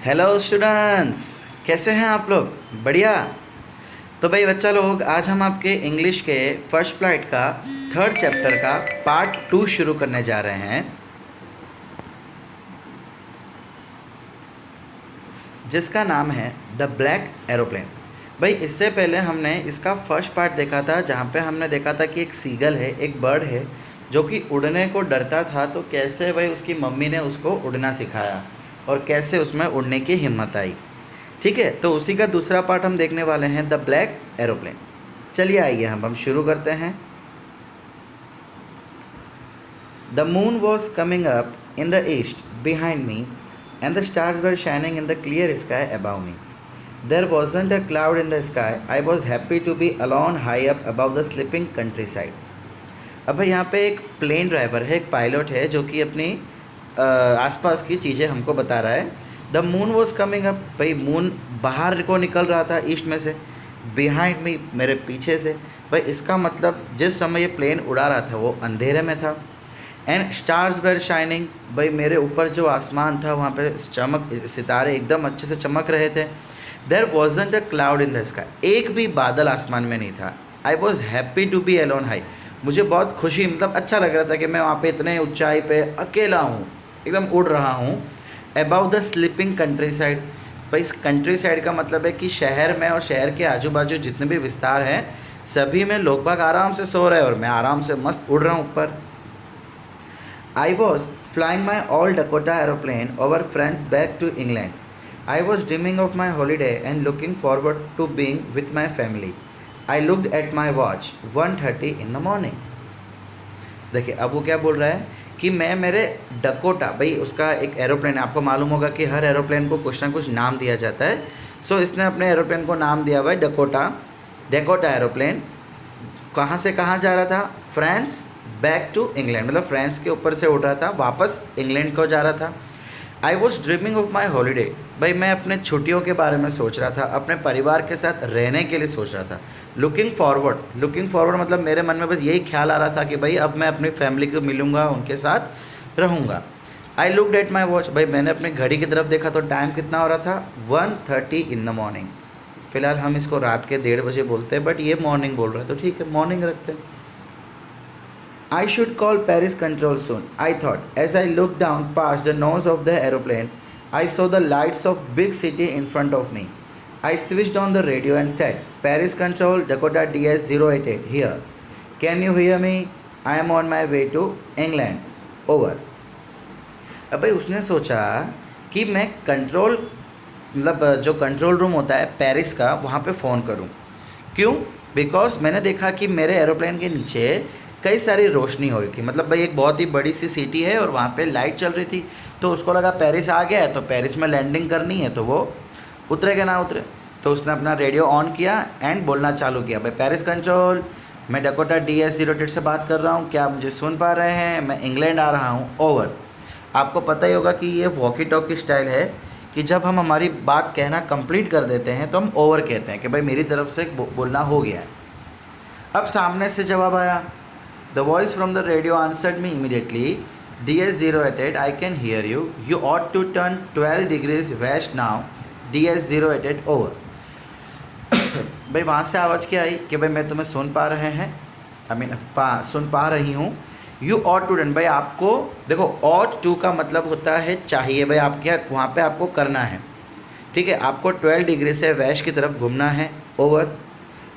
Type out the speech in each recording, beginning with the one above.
Hello students, कैसे हैं आप लोग? बढ़िया। तो भाई बच्चा लोग, आज हम आपके इंग्लिश के फर्स्ट फ्लाइट का थर्ड चैप्टर का पार्ट 2 शुरू करने जा रहे हैं, जिसका नाम है द ब्लैक एरोप्लेन। भाई इससे पहले हमने इसका फर्स्ट पार्ट देखा था, जहाँ पे हमने देखा था कि एक सीगल है, एक बर्ड है जो कि उड़ने को डरता था। तो कैसे भाई उसकी मम्मी ने उसको उड़ना सिखाया और कैसे उसमें उड़ने की हिम्मत आई। ठीक है, तो उसी का दूसरा पार्ट हम देखने वाले हैं, द ब्लैक एरोप्लेन। चलिए आइए हम शुरू करते हैं। The moon was coming up in the east behind me and the stars were shining in the clear sky above me. There wasn't a cloud in the sky. I was happy to be alone high up above the sleeping countryside. अब यहाँ पे एक plane driver है, एक pilot है जो कि अपनी आसपास की चीज़ें हमको बता रहा है। The moon was coming up, भाई मून बाहर को निकल रहा था ईस्ट में से, बिहाइंड मी मेरे पीछे से। भाई इसका मतलब जिस समय ये प्लेन उड़ा रहा था वो अंधेरे में था। एंड स्टार्स वेर शाइनिंग, भाई मेरे ऊपर जो आसमान था वहाँ पे सितारे एकदम अच्छे से चमक रहे थे। There wasn't a cloud in the sky, एक भी बादल आसमान में नहीं था। I was happy to be alone हाई, मुझे बहुत खुशी, मतलब अच्छा लग रहा था कि मैं वहाँ पे इतने ऊंचाई पे अकेला हूँ, एकदम उड़ रहा हूँ। About the sleeping country side, भाई इस कंट्री साइड का मतलब है कि शहर में और शहर के आजू बाजू जितने भी विस्तार हैं सभी में लोग बाग आराम से सो रहे हैं और मैं आराम से मस्त उड़ रहा हूँ ऊपर। I was flying my all Dakota aeroplane over France back to England. I was dreaming of my holiday and looking forward to being with my family. I looked at my watch, 1:30 in the morning. देखिए अब वो क्या बोल रहा है कि मैं मेरे डकोटा, भाई उसका एक एरोप्लेन है, आपको मालूम होगा कि हर एरोप्लेन को कुछ ना कुछ नाम दिया जाता है। सो इसने अपने एरोप्लेन को नाम दिया हुआ है डकोटा एरोप्लेन। कहाँ से कहाँ जा रहा था? फ्रांस बैक टू इंग्लैंड, मतलब फ्रांस के ऊपर से उड़ रहा था, वापस इंग्लैंड को जा रहा था। I was dreaming of my holiday, भाई मैं अपने छुट्टियों के बारे में सोच रहा था, अपने परिवार के साथ रहने के लिए सोच रहा था। लुकिंग फॉरवर्ड मतलब मेरे मन में बस यही ख्याल आ रहा था कि भाई अब मैं अपनी फैमिली को मिलूँगा, उनके साथ रहूँगा। आई लुक्ड एट माई वॉच, भाई मैंने अपनी घड़ी की तरफ देखा तो टाइम कितना हो रहा था? 1:30 इन द मॉर्निंग। फिलहाल हम इसको रात के 1:30 बजे बोलते हैं, बट ये मॉर्निंग बोल रहा है तो ठीक है, मॉर्निंग रखते हैं। I should call Paris control soon, I thought. As I looked down past the nose of the aeroplane, I saw the lights of big city in front of me. I switched on the radio and said, Paris control, Dakota DS-088 here. Can you hear me? I am on my way to England. Over. अब भाई उसने सोचा कि मैं control, मतलब जो control room होता है पेरिस का, वहाँ पे फ़ोन करूँ। क्यों? बिकॉज मैंने देखा कि मेरे एरोप्लेन के नीचे कई सारी रोशनी हो रही थी, मतलब भाई एक बहुत ही बड़ी सी सिटी है और वहाँ पे लाइट चल रही थी। तो उसको लगा पेरिस आ गया है तो पेरिस में लैंडिंग करनी है, तो वो उतरेगा ना उतरे। तो उसने अपना रेडियो ऑन किया एंड बोलना चालू किया, भाई पेरिस कंट्रोल, मैं डकोटा DS-088 से बात कर रहा हूँ, क्या आप मुझे सुन पा रहे हैं? मैं इंग्लैंड आ रहा हूँ, ओवर। आपको पता ही होगा कि ये वॉकी टॉकी स्टाइल है कि जब हम हमारी बात कहना कंप्लीट कर देते हैं तो हम ओवर कहते हैं कि भाई मेरी तरफ से बोलना हो गया है। अब सामने से जवाब आया, The voice from the radio answered me immediately. DS-088, I can hear you. You ought to turn 12 degrees west now. DS-088 over. भाई वहाँ से आवाज़ क्या आई कि भाई मैं तुम्हें सुन पा रहे हैं, सुन पा रही हूँ। You ought to turn, भाई आपको देखो, ought to का मतलब होता है चाहिए, भाई आप क्या वहाँ पे आपको करना है, ठीक है, आपको 12 डिग्री से वेस्ट की तरफ घूमना है, over.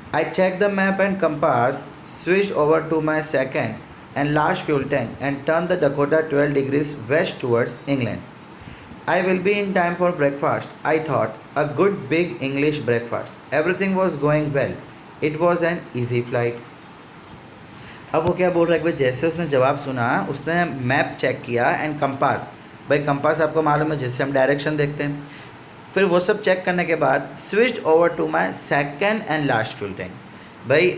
I checked the map and compass, switched over to my second and last fuel tank and turned the Dakota 12 degrees west towards England. I will be in time for breakfast, I thought, a good big English breakfast. Everything was going well. It was an easy flight. अब वो क्या बोल रहा है कि जैसे उसने जवाब सुना, उसने मैप चेक किया एंड कंपास, भाई कंपास आपको मालूम है जिससे हम डायरेक्शन देखते हैं। फिर वो सब चेक करने के बाद switched over to my second and last fuel tank. भाई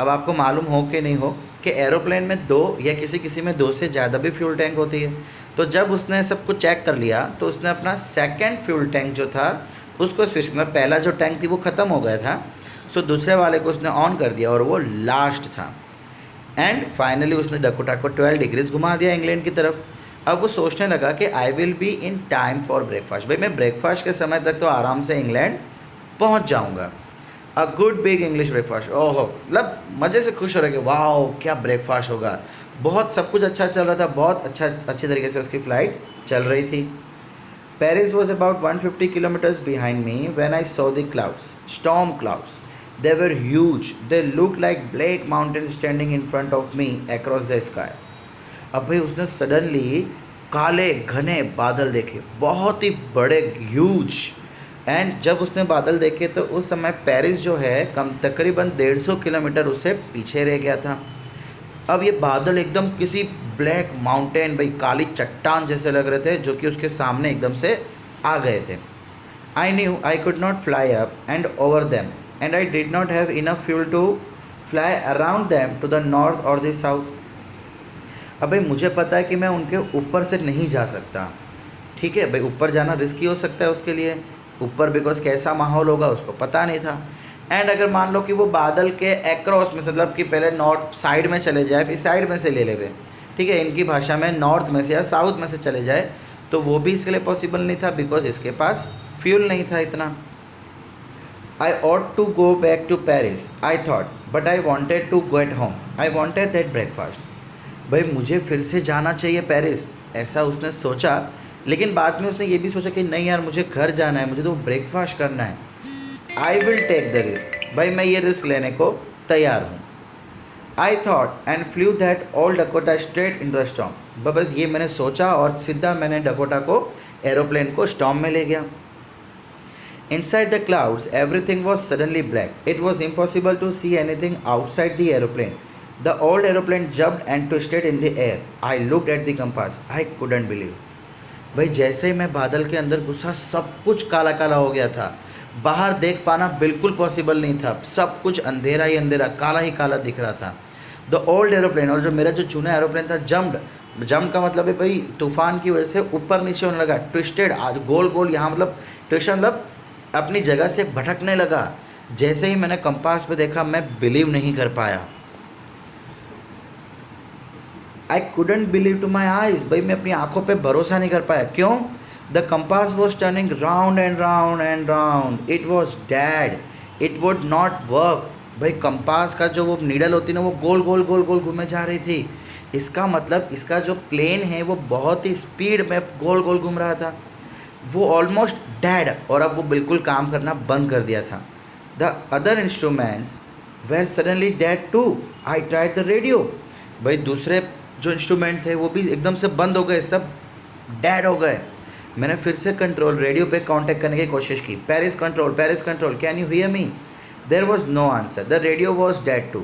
अब आपको मालूम हो कि नहीं हो कि एरोप्लेन में 2 या किसी में 2 से ज़्यादा भी फ्यूल टैंक होती है। तो जब उसने सब कुछ चेक कर लिया तो उसने अपना सेकेंड फ्यूल टैंक जो था उसको स्विच, मतलब पहला जो टैंक थी वो ख़त्म हो गया था, सो दूसरे वाले को उसने ऑन कर दिया और वो लास्ट था। एंड फाइनली उसने डकोटा को 12 डिग्रीज घुमा दिया इंग्लैंड की तरफ। अब वो सोचने लगा कि I will be in time for breakfast, भाई मैं ब्रेकफास्ट के समय तक तो आराम से इंग्लैंड पहुंच जाऊंगा। A good big English breakfast, ओहो, मतलब मज़े से खुश हो रहे कि वाह क्या ब्रेकफास्ट होगा। बहुत सब कुछ अच्छा चल रहा था, बहुत अच्छी तरीके से उसकी फ़्लाइट चल रही थी। Paris was about 150 kilometers behind me when I saw the clouds, storm clouds. They were huge. They looked like black mountains standing in front of me across the sky. अब भाई उसने सडनली काले घने बादल देखे, बहुत ही बड़े, ह्यूज। एंड जब उसने बादल देखे तो उस समय पेरिस जो है कम तकरीबन 150 किलोमीटर उससे पीछे रह गया था। अब ये बादल एकदम किसी ब्लैक माउंटेन, भाई काली चट्टान जैसे लग रहे थे, जो कि उसके सामने एकदम से आ गए थे। I knew I could not fly up and over them and I did not have enough fuel to fly around them to the north or the south. अब भाई मुझे पता है कि मैं उनके ऊपर से नहीं जा सकता, ठीक है भाई, ऊपर जाना रिस्की हो सकता है उसके लिए, ऊपर बिकॉज कैसा माहौल होगा उसको पता नहीं था। एंड अगर मान लो कि वो बादल के एक्रॉस में, मतलब कि पहले नॉर्थ साइड में चले जाए फिर साइड में से ले लेवे, ठीक है, इनकी भाषा में नॉर्थ में से या साउथ में से चले जाए, तो वो भी इसके लिए पॉसिबल नहीं था बिकॉज इसके पास फ्यूल नहीं था इतना। I ought to go back to Paris I thought, but I wanted to get home, I wanted that breakfast. भाई मुझे फिर से जाना चाहिए पेरिस, ऐसा उसने सोचा, लेकिन बाद में उसने ये भी सोचा कि नहीं यार मुझे घर जाना है, मुझे तो ब्रेकफास्ट करना है। I will take the risk, भाई मैं ये रिस्क लेने को तैयार हूँ। I thought and flew that old Dakota straight in the storm, बस ये मैंने सोचा और सीधा मैंने डकोटा को, एरोप्लेन को स्टॉर्म में ले गया। Inside the clouds everything was suddenly black, it was impossible to see anything outside the aeroplane. The old aeroplane jumped and twisted in the air. I looked at the compass, I couldn't believe. भाई जैसे ही मैं बादल के अंदर घुसा सब कुछ काला काला हो गया था, बाहर देख पाना बिल्कुल पॉसिबल नहीं था, सब कुछ अंधेरा ही अंधेरा, काला ही काला दिख रहा था। द ओल्ड एरोप्लेन, और जो मेरा जो चुना एरोप्लेन था, जम्प का मतलब है भाई तूफान की वजह से ऊपर नीचे होने लगा, ट्विस्टेड, आज गोल गोल, यहाँ मतलब ट्विस्ट मतलब अपनी जगह से भटकने लगा। जैसे ही मैंने कंपास पे देखा मैं बिलीव नहीं कर पाया। I couldn't believe to my eyes, भाई मैं अपनी आंखों पे भरोसा नहीं कर पाया। क्यों? The compass was turning round and round and round, it was dead, it would not work. भाई कंपास का जो वो नीडल होती ना, वो गोल गोल गोल गोल घूमे जा रही थी। इसका मतलब इसका जो प्लेन है वो बहुत ही स्पीड में गोल गोल घूम रहा था, वो ऑलमोस्ट डेड, और अब वो बिल्कुल काम करना बंद कर दिया था। The other instruments were suddenly dead too. I tried the radio, भाई दूसरे जो इंस्ट्रूमेंट थे वो भी एकदम से बंद हो गए, सब डेड हो गए। मैंने फिर से कंट्रोल रेडियो पे कांटेक्ट करने की कोशिश की, Paris control, can you hear me? There was no answer, the radio was dead too.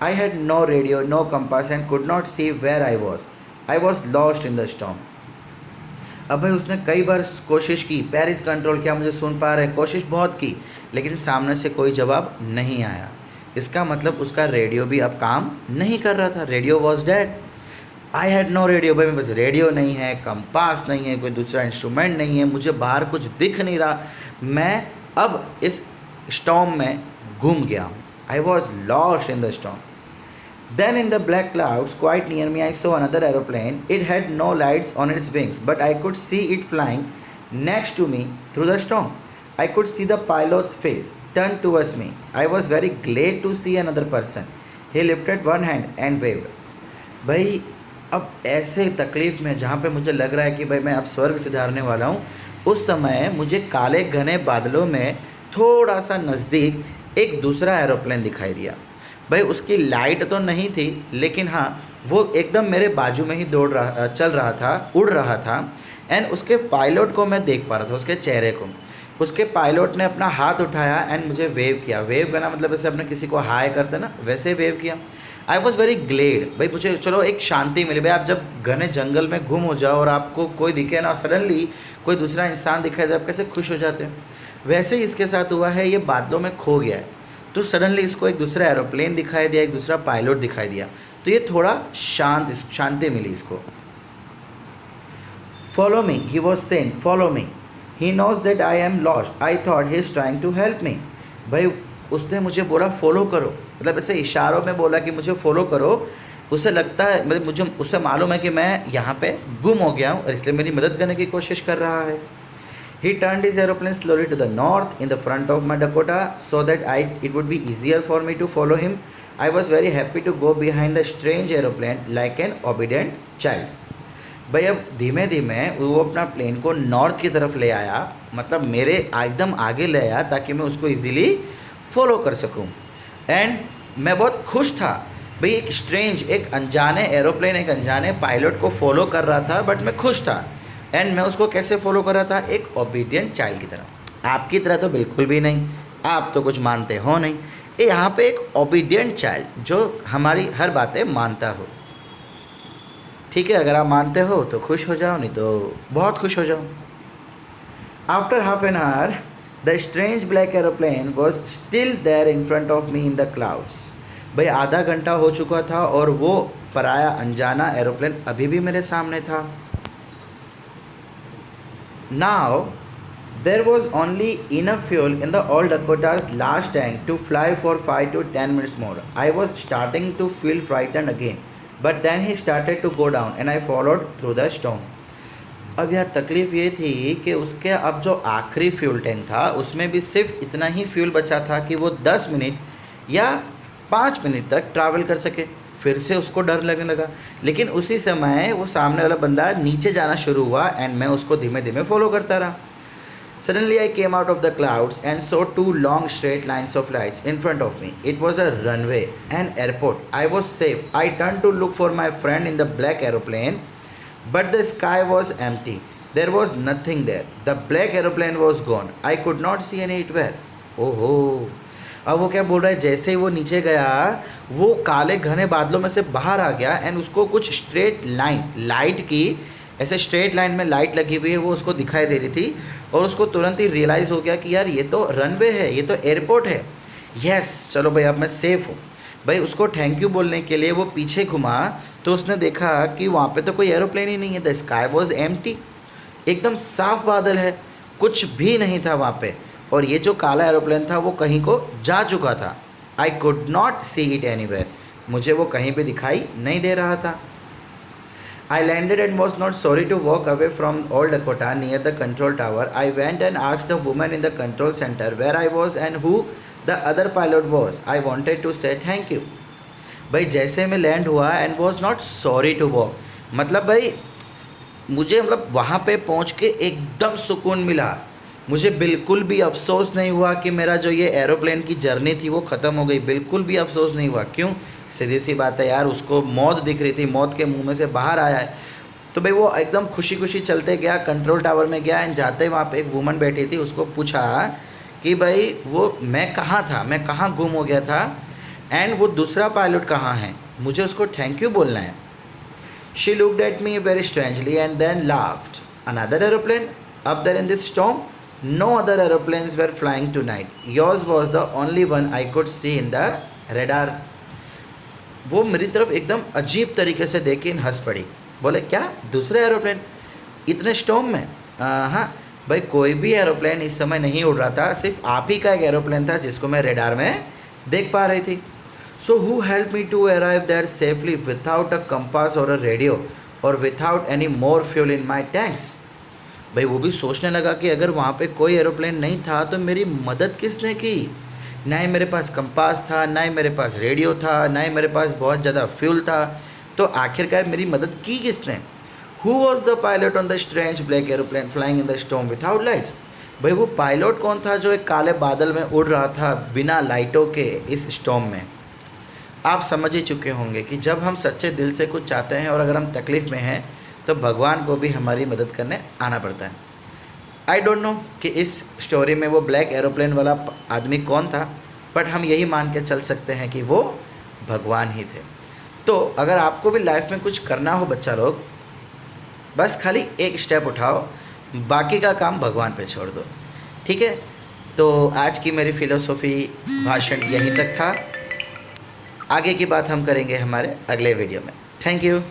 I had no radio, no compass and could not see where I was lost in the storm. अब भाई उसने कई बार कोशिश की, Paris control, क्या मुझे सुन पा रहे हैं, कोशिश बहुत की, लेकिन सामने से कोई जवाब नहीं आया। इसका मतलब उसका रेडियो भी अब काम नहीं कर रहा था, radio was dead. I had no radio, भाई मेरे पास रेडियो नहीं है, कंपास नहीं है, कोई दूसरा इंस्ट्रूमेंट नहीं है, मुझे बाहर कुछ दिख नहीं रहा, मैं अब इस स्टॉर्म में घूम गया हूँ। आई was lost in the storm. Then in the black clouds quite near me I saw another aeroplane. It had no lights on its wings, but I could see it flying next to me through the storm. I could see the pilot's face turned towards me. I was very glad to see another person. He lifted one hand and waved. भाई अब ऐसे तकलीफ़ में जहाँ पे मुझे लग रहा है कि भाई मैं अब स्वर्ग सिधारने वाला हूँ, उस समय मुझे काले घने बादलों में थोड़ा सा नज़दीक एक दूसरा एरोप्लेन दिखाई दिया। भाई उसकी लाइट तो नहीं थी, लेकिन हाँ वो एकदम मेरे बाजू में ही चल रहा था, उड़ रहा था। एंड उसके पायलट को मैं देख पा रहा था, उसके चेहरे को। उसके पायलट ने अपना हाथ उठाया एंड मुझे वेव किया। वेव करना मतलब जैसे अपने किसी को हाय करते ना, वैसे वेव किया। आई वॉज़ वेरी ग्लेड, भाई मुझे चलो एक शांति मिली। भाई आप जब घने जंगल में गुम हो जाओ और आपको कोई दिखे ना, सडनली कोई दूसरा इंसान दिखाई दे, आप कैसे खुश हो जाते हैं, वैसे ही इसके साथ हुआ है। ये बादलों में खो गया है, तो सडनली इसको एक दूसरा एरोप्लेन दिखाई दिया, एक दूसरा पायलट दिखाई दिया, तो ये थोड़ा शांति मिली इसको। Follow me, he was saying, follow me, he knows that I am lost, I thought he is trying to help me. भाई उसने मुझे बोला फॉलो करो, मतलब ऐसे इशारों में बोला कि मुझे फॉलो करो, उसे लगता है मतलब मुझे उसे मालूम है कि मैं यहाँ पे गुम हो गया हूँ और इसलिए मेरी मदद करने की कोशिश कर रहा है. He turned his aeroplane slowly to the north in the front of my Dakota so that it would be easier for me to follow him. I was very happy to go behind the strange aeroplane like an obedient child. भाई अब धीमे धीमे वो अपना plane को north की तरफ ले आया, मतलब मेरे एकदम आगे ले आया ताकि मैं उसको इजीली फॉलो कर सकूं. एंड मैं बहुत खुश था भाई, एक स्ट्रेंज, एक अनजाने एरोप्लेन, एक अनजाने पायलट को फॉलो कर रहा था, बट मैं खुश था. एंड मैं उसको कैसे फॉलो कर रहा था? एक ओबीडियंट चाइल्ड की तरह. आपकी तरह तो बिल्कुल भी नहीं, आप तो कुछ मानते हो नहीं. यहाँ पे एक ओबीडियंट चाइल्ड जो हमारी हर बातें मानता हो. ठीक है, अगर आप मानते हो तो खुश हो जाओ, नहीं तो बहुत खुश हो जाओ. After half an hour the strange black aeroplane was still there in front of me in the clouds. भाई आधा घंटा हो चुका था और वो पराया अनजाना एरोप्लेन अभी भी मेरे सामने था. Now, there was only enough fuel in the Old Dakota's last tank to fly for 5 to 10 minutes more. I was starting to feel frightened again, but then he started to go down and I followed through the storm. अब यह तकलीफ़ ये थी कि उसके अब जो आखिरी फ्यूल टैंक था उसमें भी सिर्फ इतना ही फ्यूल बचा था कि वो 10 मिनट या 5 मिनट तक ट्रैवल कर सके. फिर से उसको डर लगने लगा, लेकिन उसी समय वो सामने वाला बंदा नीचे जाना शुरू हुआ एंड मैं उसको धीमे धीमे फॉलो करता रहा. Suddenly I came out of the clouds and saw 2 long straight lines of lights in front of me. It was a runway and airport. I was safe. I turn to look for my friend in the black aeroplane, but the sky was empty. There was nothing there. The black aeroplane was gone. I could not see any it where. ओहो, अब वो क्या बोल रहा है, जैसे ही वो नीचे गया वो काले घने बादलों में से बाहर आ गया एंड उसको कुछ स्ट्रेट लाइन, लाइट की ऐसे स्ट्रेट लाइन में लाइट लगी हुई है वो उसको दिखाई दे रही थी और उसको तुरंत ही रियलाइज़ हो गया कि यार ये तो रनवे है, ये तो एयरपोर्ट है. यस, चलो भाई अब मैं सेफ़ हूँ. भाई उसको थैंक यू बोलने के लिए वो पीछे घुमा तो उसने देखा कि वहाँ पे तो कोई एरोप्लेन ही नहीं है. The sky was empty. एकदम साफ बादल है, कुछ भी नहीं था वहाँ पे और ये जो काला एरोप्लेन था वो कहीं को जा चुका था. I could not see it anywhere. मुझे वो कहीं पे दिखाई नहीं दे रहा था. I landed and was not sorry to walk away from old Dakota near the control tower. I went and asked the woman in the control centre where I was and who the other pilot was. I wanted to say thank you. भाई जैसे मैं land हुआ and was not sorry to walk, मतलब भाई मुझे मतलब वहाँ पे पहुँच के एकदम सुकून मिला. मुझे बिल्कुल भी अफसोस नहीं हुआ कि मेरा जो ये एरोप्लेन की जर्नी थी वो ख़त्म हो गई. बिल्कुल भी अफसोस नहीं हुआ. क्यों? सीधी सी बात है यार, उसको मौत दिख रही थी, मौत के मुंह में से बाहर आया है. तो भाई वो एकदम खुशी खुशी चलते गया, कंट्रोल टावर में गया एंड जाते वहाँ पे एक वुमन बैठी थी. उसको पूछा कि भाई वो मैं कहाँ था, मैं कहाँ गुम हो गया था एंड वो दूसरा पायलट कहाँ है, मुझे उसको थैंक यू बोलना है. She looked at me very strangely and then laughed. Another aeroplane up there in this storm? No other aeroplanes were flying tonight. Yours was the only one I could see in the radar. वो मेरी तरफ एकदम अजीब तरीके से देख के हंस पड़ी. बोले क्या दूसरे एरोप्लेन इतने स्टॉर्म में? हाँ भाई, कोई भी एरोप्लेन इस समय नहीं उड़ रहा था, सिर्फ आप ही का एक एरोप्लेन था जिसको मैं रेडार में देख पा रही थी. So who help me to arrive there safely without a compass और अ रेडियो और without any more fuel in my tanks. भाई वो भी सोचने लगा कि अगर वहाँ पे कोई एरोप्लेन नहीं था तो मेरी मदद किसने की. ना ही मेरे पास कंपास था, ना ही मेरे पास रेडियो था, ना ही मेरे पास बहुत ज़्यादा फ्यूल था, तो आखिरकार मेरी मदद की किसने. Who was the pilot on the strange black aeroplane flying in the storm without lights. भाई वो पायलट कौन था जो एक काले बादल में उड़ रहा था बिना लाइटों के इस स्टॉर्म में. आप समझ ही चुके होंगे कि जब हम सच्चे दिल से कुछ चाहते हैं और अगर हम तकलीफ़ में हैं तो भगवान को भी हमारी मदद करने आना पड़ता है. आई डोंट नो कि इस स्टोरी में वो ब्लैक एरोप्लेन वाला आदमी कौन था, बट हम यही मान के चल सकते हैं कि वो भगवान ही थे. तो अगर आपको भी लाइफ में कुछ करना हो बच्चा लोग, बस खाली एक स्टेप उठाओ, बाकी का काम भगवान पे छोड़ दो. ठीक है, तो आज की मेरी फ़िलोसॉफ़ी भाषण यहीं तक था. आगे की बात हम करेंगे हमारे अगले वीडियो में. Thank you.